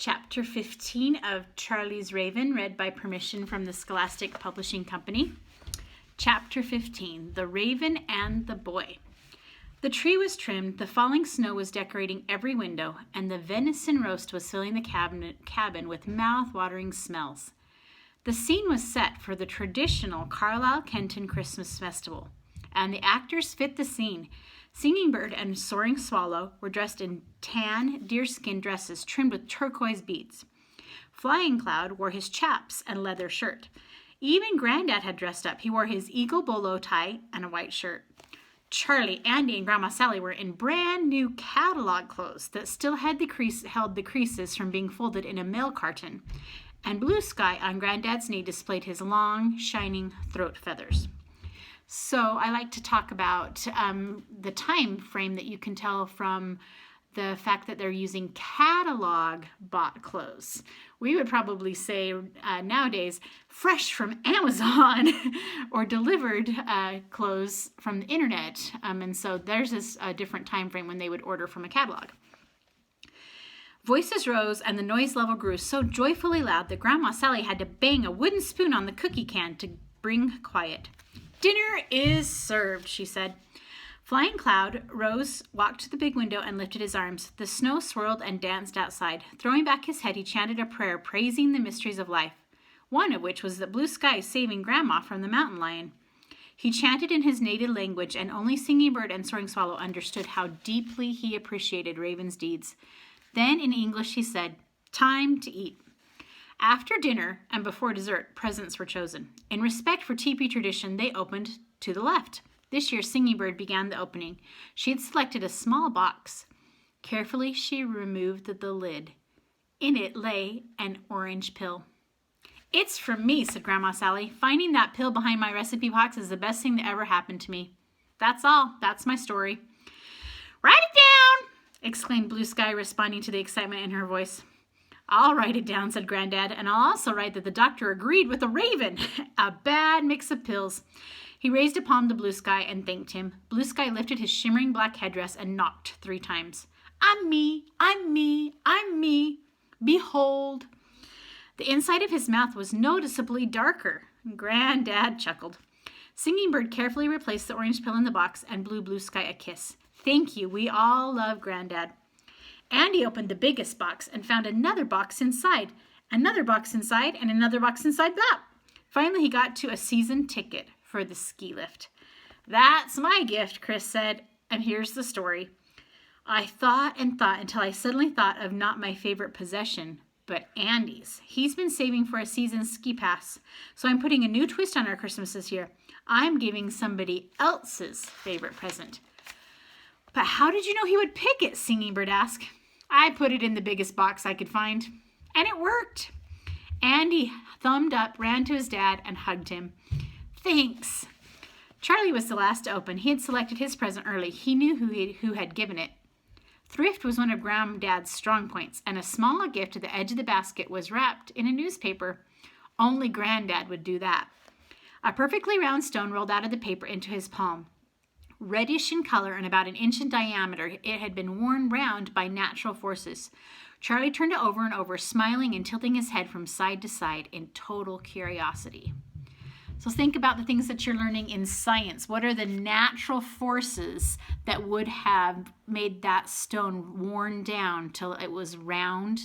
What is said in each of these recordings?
Chapter 15 of Charlie's Raven, read by permission from the Scholastic Publishing Company. Chapter 15, The Raven and the Boy. The tree was trimmed, the falling snow was decorating every window, and the venison roast was filling the cabin with mouth-watering smells. The scene was set for the traditional Carlisle-Kenton Christmas festival, and the actors fit the scene. Singing Bird and Soaring Swallow were dressed in tan deerskin dresses trimmed with turquoise beads. Flying Cloud wore his chaps and leather shirt. Even Granddad had dressed up. He wore his eagle bolo tie and a white shirt. Charlie, Andy, and Grandma Sally were in brand new catalog clothes that still held the creases from being folded in a mail carton. And Blue Sky on Granddad's knee displayed his long, shining throat feathers. So I like to talk about the time frame that you can tell from the fact that they're using catalog bought clothes. We would probably say nowadays fresh from Amazon or delivered clothes from the internet. And so there's this different time frame when they would order from a catalog. Voices rose and the noise level grew so joyfully loud that Grandma Sally had to bang a wooden spoon on the cookie can to bring quiet. "Dinner is served," she said. Flying Cloud rose, walked to the big window, and lifted his arms. The snow swirled and danced outside. Throwing back his head, he chanted a prayer praising the mysteries of life, one of which was that Blue Sky saving Grandma from the mountain lion. He chanted in his native language, and only Singing Bird and Soaring Swallow understood how deeply he appreciated Raven's deeds. Then in English he said, "Time to eat." After dinner and before dessert, presents were chosen. In respect for teepee tradition, they opened to the left. This year, Singing Bird began the opening. She had selected a small box. Carefully, she removed the lid. In it lay an orange pill. "It's for me," said Grandma Sally. "Finding that pill behind my recipe box is the best thing that ever happened to me. That's all. That's my story." "Write it down!" exclaimed Blue Sky, responding to the excitement in her voice. "I'll write it down," said Granddad, "and I'll also write that the doctor agreed with the Raven. A bad mix of pills." He raised a palm to Blue Sky and thanked him. Blue Sky lifted his shimmering black headdress and knocked 3 times. "I'm me, I'm me, I'm me. Behold." The inside of his mouth was noticeably darker. Granddad chuckled. Singing Bird carefully replaced the orange pill in the box and blew Blue Sky a kiss. "Thank you. We all love Granddad." Andy opened the biggest box and found another box inside, another box inside, and another box inside that. Finally, he got to a season ticket for the ski lift. "That's my gift," Chris said, and here's the story. "I thought and thought until I suddenly thought of not my favorite possession, but Andy's. He's been saving for a season ski pass, so I'm putting a new twist on our Christmas this year. I'm giving somebody else's favorite present." "But how did you know he would pick it?" Singing Bird asked. "I put it in the biggest box I could find, and it worked." Andy thumbed up, ran to his dad, and hugged him. "Thanks." Charlie was the last to open. He had selected his present early. He knew who had given it. Thrift was one of Granddad's strong points, and a small gift at the edge of the basket was wrapped in a newspaper. Only Granddad would do that. A perfectly round stone rolled out of the paper into his palm. Reddish in color and about 1 inch in diameter, it had been worn round by natural forces. Charlie turned it over and over, smiling and tilting his head from side to side in total curiosity. So think about the things that you're learning in science. What are the natural forces that would have made that stone worn down till it was round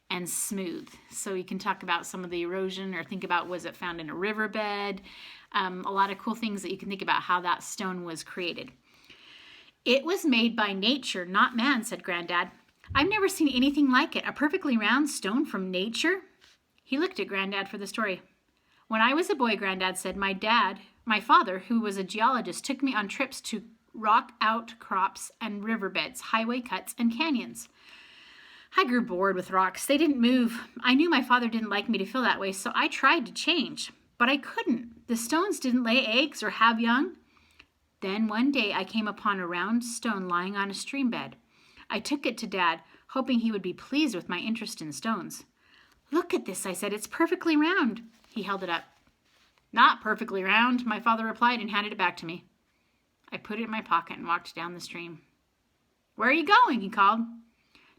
and smooth? So you can talk about some of the erosion, or think about, was it found in a riverbed? A lot of cool things that you can think about how that stone was created. "It was made by nature, not man," said Granddad. "I've never seen anything like it. A perfectly round stone from nature." He looked at Granddad for the story. "When I was a boy," Granddad said, my father, who was a geologist, took me on trips to rock outcrops and riverbeds, highway cuts, and canyons. I grew bored with rocks. They didn't move. I knew my father didn't like me to feel that way, so I tried to change. But I couldn't. The stones didn't lay eggs or have young. Then one day I came upon a round stone lying on a stream bed. I took it to Dad, hoping he would be pleased with my interest in stones. "Look at this," I said. "It's perfectly round." He held it up. "Not perfectly round," my father replied and handed it back to me. I put it in my pocket and walked down the stream. "Where are you going?" he called.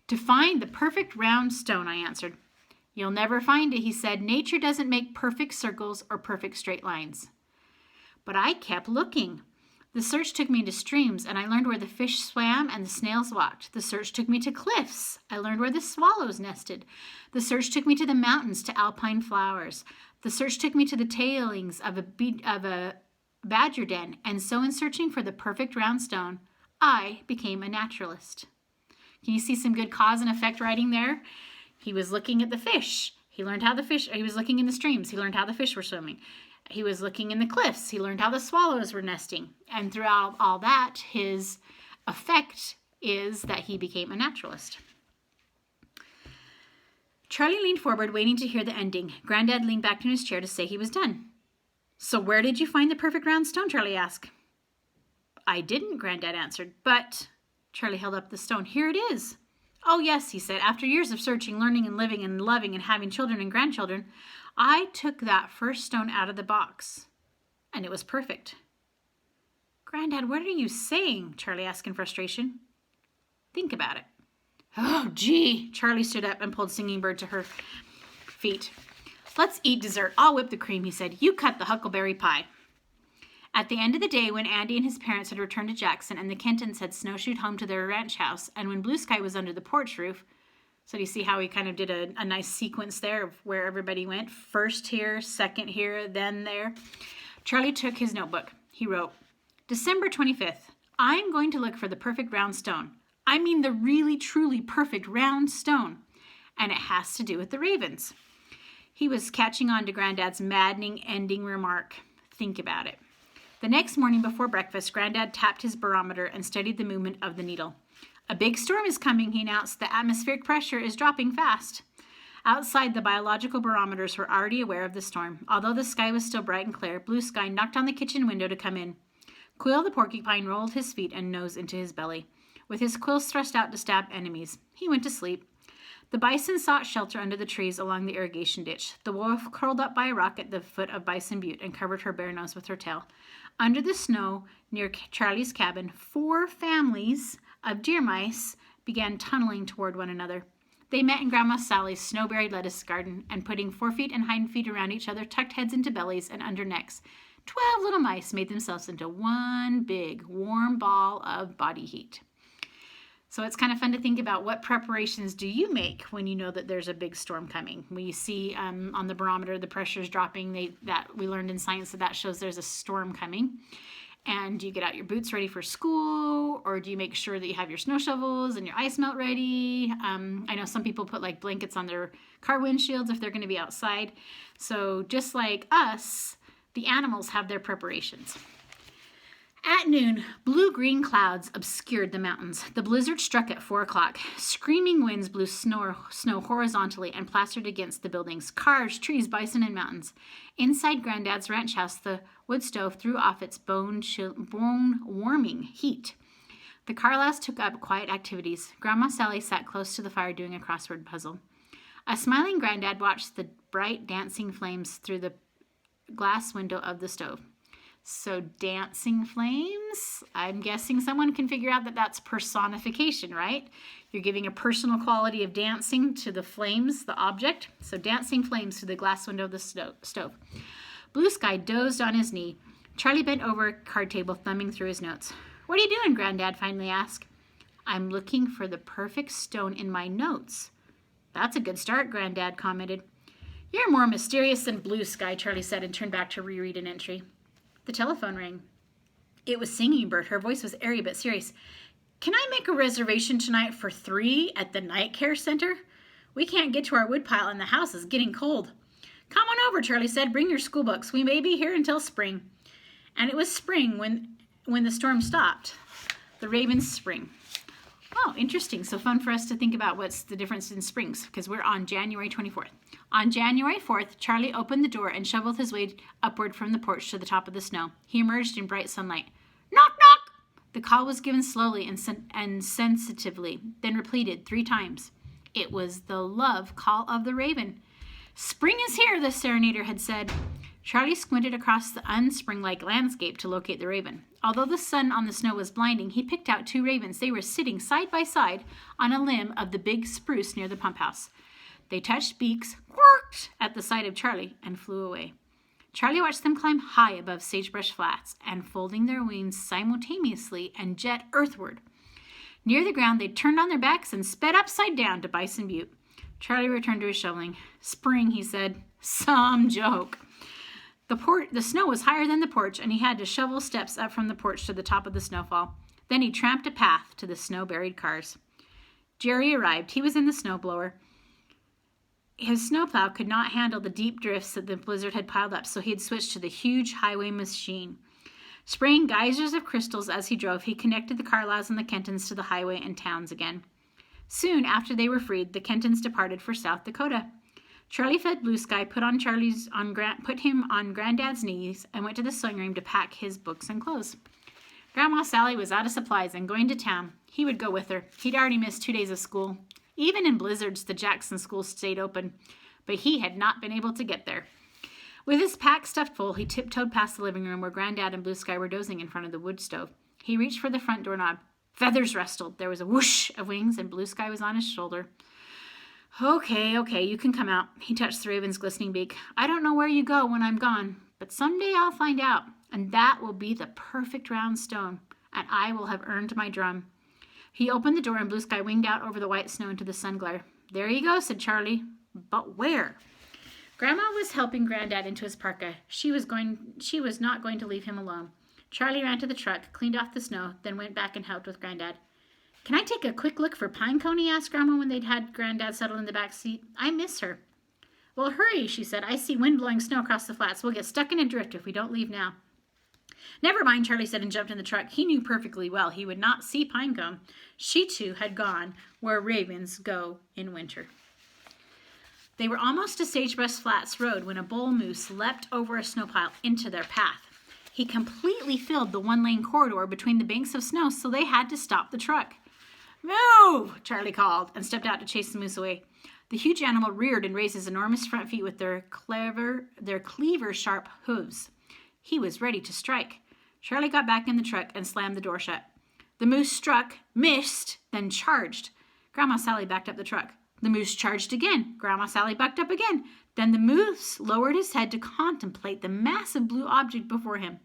To find the perfect round stone, I answered. You'll never find it, he said. Nature doesn't make perfect circles or perfect straight lines. But I kept looking. The search took me to streams, and I learned where the fish swam and the snails walked. The search took me to cliffs. I learned where the swallows nested. The search took me to the mountains, to alpine flowers. The search took me to the tailings of a badger den, and so in searching for the perfect round stone, I became a naturalist. Can you see some good cause and effect writing there? He was looking at the fish. He learned how he was looking in the streams. He learned how the fish were swimming. He was looking in the cliffs. He learned how the swallows were nesting. And throughout all that, his effect is that he became a naturalist. Charlie leaned forward, waiting to hear the ending. Granddad leaned back in his chair to say he was done. So where did you find the perfect round stone? Charlie asked. I didn't, Granddad answered, but... Charlie held up the stone. Here it is. Oh, yes, he said. After years of searching, learning, and living, and loving, and having children and grandchildren, I took that first stone out of the box, and it was perfect. Granddad, what are you saying? Charlie asked in frustration. Think about it. Oh, gee. Charlie stood up and pulled Singing Bird to her feet. Let's eat dessert. I'll whip the cream, he said. You cut the huckleberry pie. At the end of the day, when Andy and his parents had returned to Jackson and the Kentons had snowshoed home to their ranch house, and when Blue Sky was under the porch roof, so do you see how he kind of did a nice sequence there of where everybody went? First here, second here, then there. Charlie took his notebook. He wrote, December 25th, I'm going to look for the perfect round stone. I mean the really, truly perfect round stone. And it has to do with the ravens. He was catching on to Granddad's maddening ending remark. Think about it. The next morning before breakfast, Granddad tapped his barometer and studied the movement of the needle. A big storm is coming, he announced. The atmospheric pressure is dropping fast. Outside, the biological barometers were already aware of the storm. Although the sky was still bright and clear, Blue Sky knocked on the kitchen window to come in. Quill the porcupine rolled his feet and nose into his belly. With his quills thrust out to stab enemies, he went to sleep. The bison sought shelter under the trees along the irrigation ditch. The wolf curled up by a rock at the foot of Bison Butte and covered her bare nose with her tail. Under the snow near Charlie's cabin, 4 families of deer mice began tunneling toward one another. They met in Grandma Sally's snow-buried lettuce garden, and putting 4 feet and hind feet around each other, tucked heads into bellies and under necks, 12 little mice made themselves into one big, warm ball of body heat. So it's kind of fun to think about what preparations do you make when you know that there's a big storm coming. We see on the barometer the pressure is dropping. That we learned in science that shows there's a storm coming. And do you get out your boots ready for school, or do you make sure that you have your snow shovels and your ice melt ready? I know some people put like blankets on their car windshields if they're going to be outside. So just like us, the animals have their preparations. At noon, blue-green clouds obscured the mountains. The blizzard struck at 4 o'clock. Screaming winds blew snow horizontally and plastered against the buildings, cars, trees, bison, and mountains. Inside Granddad's ranch house, the wood stove threw off its bone-warming heat. The Carlyles took up quiet activities. Grandma Sally sat close to the fire doing a crossword puzzle. A smiling Granddad watched the bright dancing flames through the glass window of the stove. So dancing flames, I'm guessing someone can figure out that that's personification, right? You're giving a personal quality of dancing to the flames, the object. So dancing flames through the glass window of the stove. Blue Sky dozed on his knee. Charlie bent over a card table, thumbing through his notes. What are you doing, Granddad finally asked. I'm looking for the perfect stone in my notes. That's a good start, Granddad commented. You're more mysterious than Blue Sky, Charlie said, and turned back to reread an entry. The telephone rang. It was Singing Bird. Her voice was airy but serious. Can I make a reservation tonight for 3 at the Night Care Center? We can't get to our woodpile and the house is getting cold. Come on over, Charlie said. Bring your school books. We may be here until spring. And it was spring when the storm stopped. The ravens spring. Oh, interesting. So fun for us to think about what's the difference in springs, because we're on January 24th. On January 4th, Charlie opened the door and shoveled his way upward from the porch to the top of the snow. He emerged in bright sunlight. Knock, knock! The call was given slowly and sensitively, then repeated 3 times. It was the love call of the raven. Spring is here, the serenader had said. Charlie squinted across the unspring-like landscape to locate the raven. Although the sun on the snow was blinding, he picked out 2 ravens. They were sitting side by side on a limb of the big spruce near the pump house. They touched beaks, quirked at the sight of Charlie, and flew away. Charlie watched them climb high above sagebrush flats and folding their wings simultaneously and jet earthward. Near the ground, they turned on their backs and sped upside down to Bison Butte. Charlie returned to his shoveling. Spring, he said. Some joke. The snow was higher than the porch, and he had to shovel steps up from the porch to the top of the snowfall. Then he tramped a path to the snow-buried cars. Jerry arrived. He was in the snowblower. His snowplow could not handle the deep drifts that the blizzard had piled up, so he had switched to the huge highway machine. Spraying geysers of crystals as he drove, he connected the Carlyles and the Kentons to the highway and towns again. Soon after they were freed, the Kentons departed for South Dakota. Charlie fed Blue Sky, put him on Granddad's knees, and went to the sewing room to pack his books and clothes. Grandma Sally was out of supplies and going to town. He would go with her. He'd already missed 2 days of school. Even in blizzards, the Jackson school stayed open, but he had not been able to get there. With his pack stuffed full, he tiptoed past the living room where Granddad and Blue Sky were dozing in front of the wood stove. He reached for the front doorknob. Feathers rustled. There was a whoosh of wings, and Blue Sky was on his shoulder. Okay, you can come out. He touched the raven's glistening beak. I don't know where you go when I'm gone, but someday I'll find out, and that will be the perfect round stone, and I will have earned my drum. He opened the door, and Blue Sky winged out over the white snow into the sun glare. There you go, said Charlie. But where? Grandma was helping Granddad into his parka. She was not going to leave him alone. Charlie ran to the truck, cleaned off the snow, then went back and helped with Granddad. Can I take a quick look for Pinecone? He asked Grandma when they'd had Granddad settle in the back seat. I miss her. Well, hurry, she said. I see wind blowing snow across the flats. We'll get stuck in a drift if we don't leave now. Never mind, Charlie said and jumped in the truck. He knew perfectly well he would not see Pinecone. She, too, had gone where ravens go in winter. They were almost to Sagebrush Flats Road when a bull moose leapt over a snowpile into their path. He completely filled the 1-lane corridor between the banks of snow, so they had to stop the truck. Move, Charlie called, and stepped out to chase the moose away. The huge animal reared and raised his enormous front feet with their cleaver-sharp hooves. He was ready to strike. Charlie got back in the truck and slammed the door shut. The moose struck, missed, then charged. Grandma Sally backed up the truck. The moose charged again. Grandma Sally backed up again. Then the moose lowered his head to contemplate the massive blue object before him.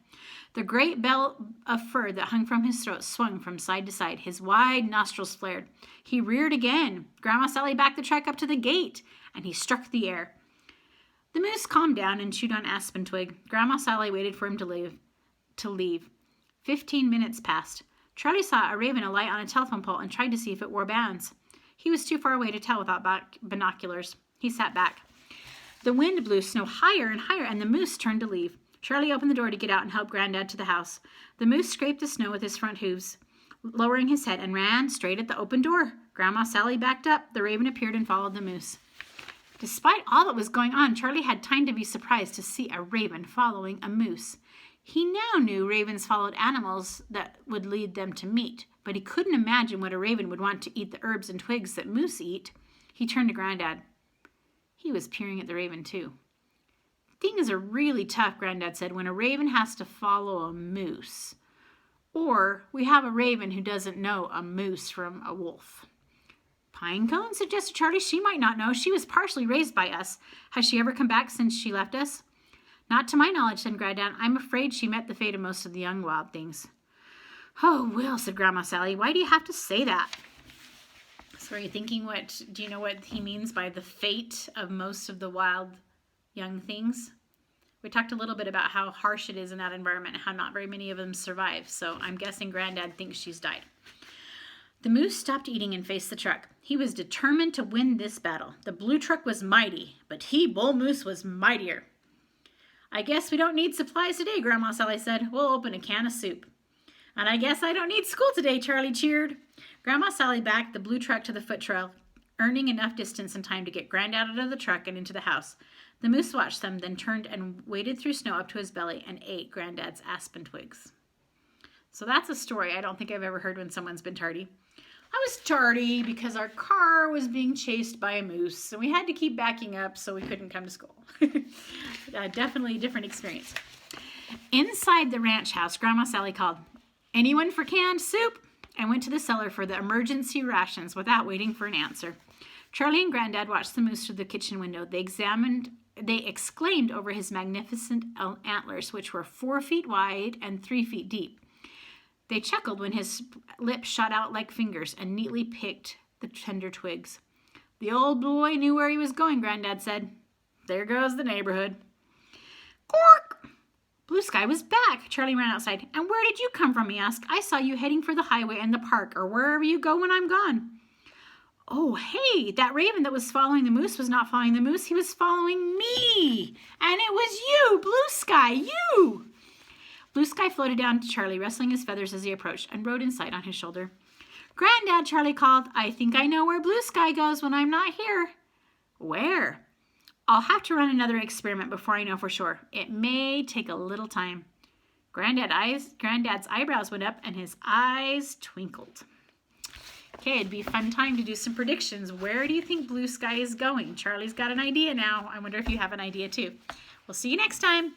The great belt of fur that hung from his throat swung from side to side. His wide nostrils flared. He reared again. Grandma Sally backed the truck up to the gate, and he struck the air. The moose calmed down and chewed on aspen twig. Grandma Sally waited for him to leave. 15 minutes passed. Charlie saw a raven alight on a telephone pole and tried to see if it wore bands. He was too far away to tell without binoculars. He sat back. The wind blew snow higher and higher, and the moose turned to leave. Charlie opened the door to get out and help Granddad to the house. The moose scraped the snow with his front hooves, lowering his head, and ran straight at the open door. Grandma Sally backed up. The raven appeared and followed the moose. Despite all that was going on, Charlie had time to be surprised to see a raven following a moose. He now knew ravens followed animals that would lead them to meat, but he couldn't imagine what a raven would want to eat the herbs and twigs that moose eat. He turned to Granddad. He was peering at the raven, too. Things are really tough, Granddad said, when a raven has to follow a moose. Or we have a raven who doesn't know a moose from a wolf. Pinecone, suggested Charlie. She might not know. She was partially raised by us. Has she ever come back since she left us? Not to my knowledge, said Granddad. I'm afraid she met the fate of most of the young wild things. Oh, Will, said Grandma Sally. Why do you have to say that? So are you thinking do you know what he means by the fate of most of the wild young things? We talked a little bit about how harsh it is in that environment and how not very many of them survive. So I'm guessing Granddad thinks she's died. The moose stopped eating and faced the truck. He was determined to win this battle. The blue truck was mighty, but Bull Moose, was mightier. I guess we don't need supplies today, Grandma Sally said. We'll open a can of soup. And I guess I don't need school today, Charlie cheered. Grandma Sally backed the blue truck to the foot trail, earning enough distance and time to get Granddad out of the truck and into the house. The moose watched them, then turned and waded through snow up to his belly and ate Granddad's aspen twigs. So that's a story I don't think I've ever heard when someone's been tardy. I was tardy because our car was being chased by a moose, and we had to keep backing up so we couldn't come to school. Definitely a different experience. Inside the ranch house, Grandma Sally called, "Anyone for canned soup?" and went to the cellar for the emergency rations without waiting for an answer. Charlie and Granddad watched the moose through the kitchen window. They exclaimed over his magnificent antlers, which were 4 feet wide and 3 feet deep. They chuckled when his lips shot out like fingers and neatly picked the tender twigs. "The old boy knew where he was going," Granddad said. "There goes the neighborhood." Cork! Blue Sky was back. Charlie ran outside. "And where did you come from?" he asked. "I saw you heading for the highway and the park, or wherever you go when I'm gone." "Oh, hey, that raven that was following the moose was not following the moose. He was following me. And it was you, Blue Sky, you." Blue Sky floated down to Charlie, rustling his feathers as he approached, and rode in sight on his shoulder. "Granddad," Charlie called, "I think I know where Blue Sky goes when I'm not here." "Where?" "I'll have to run another experiment before I know for sure. It may take a little time." Granddad's eyebrows went up and his eyes twinkled. Okay, it'd be a fun time to do some predictions. Where do you think Blue Sky is going? Charlie's got an idea now. I wonder if you have an idea too. We'll see you next time.